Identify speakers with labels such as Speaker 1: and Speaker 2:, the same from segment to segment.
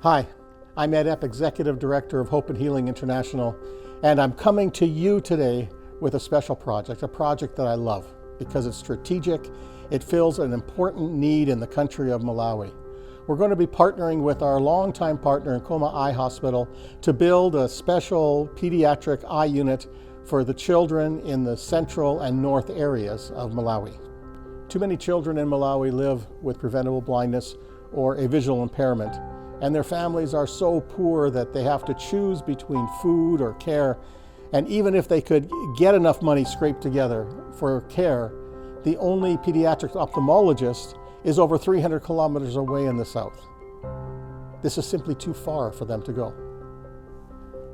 Speaker 1: Hi, I'm Ed Epp, Executive Director of Hope and Healing International, and I'm coming to you today with a special project, a project that I love because it's strategic, it fills an important need in the country of Malawi. We're going to be partnering with our longtime partner Nkoma Eye Hospital to build a special pediatric eye unit for the children in the central and north areas of Malawi. Too many children in Malawi live with preventable blindness or a visual impairment, and their families are so poor that they have to choose between food or care. And even if they could get enough money scraped together for care, the only pediatric ophthalmologist is over 300 kilometers away in the south. This is simply too far for them to go.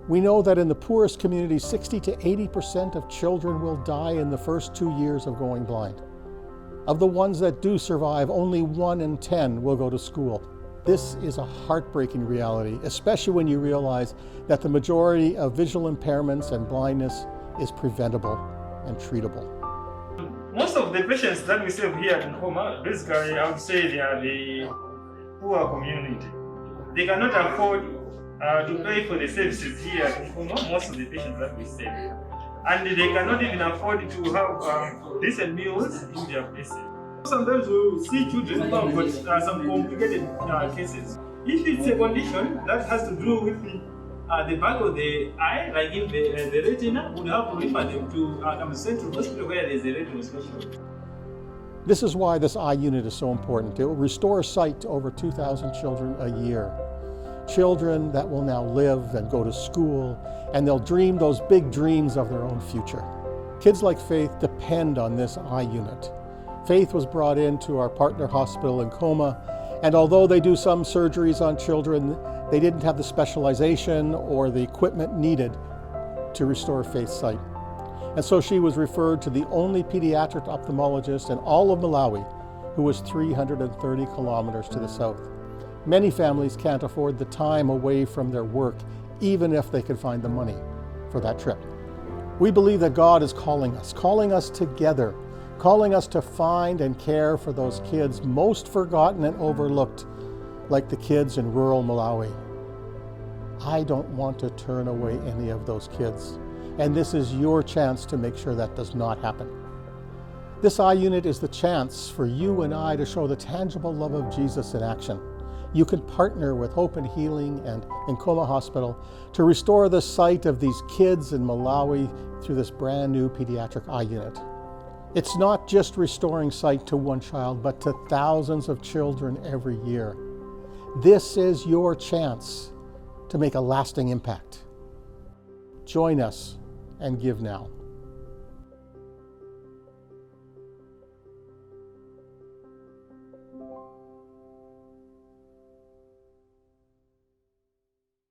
Speaker 1: We know that in the poorest communities, 60 to 80% of children will die in the first 2 years of going blind. Of the ones that do survive, only 1 in 10 will go to school. This is a heartbreaking reality, especially when you realize that the majority of visual impairments and blindness is preventable and treatable.
Speaker 2: Most of the patients that we serve here at Nkoma, basically I would say they are the poor community. They cannot afford to pay for the services here at Nkoma, most of the patients that we serve. And they cannot even afford to have decent meals in their places. Sometimes we see children come with some complicated cases. If it's a condition that has to do with the back of the eye, like if the retina, would have to refer them to central hospital where there's a retinal specialist.
Speaker 1: This is why this eye unit is so important. It will restore sight to over 2,000 children a year. Children that will now live and go to school, and they'll dream those big dreams of their own future. Kids like Faith depend on this eye unit. Faith was brought into our partner hospital in Nkoma, and although they do some surgeries on children, they didn't have the specialization or the equipment needed to restore Faith's sight. And so she was referred to the only pediatric ophthalmologist in all of Malawi, who was 330 kilometers to the south. Many families can't afford the time away from their work, even if they could find the money for that trip. We believe that God is calling us together, calling us to find and care for those kids most forgotten and overlooked, like the kids in rural Malawi. I don't want to turn away any of those kids, and this is your chance to make sure that does not happen. This eye unit is the chance for you and I to show the tangible love of Jesus in action. You can partner with Hope and Healing and Nkoma Hospital to restore the sight of these kids in Malawi through this brand new pediatric eye unit. It's not just restoring sight to one child, but to thousands of children every year. This is your chance to make a lasting impact. Join us and give now.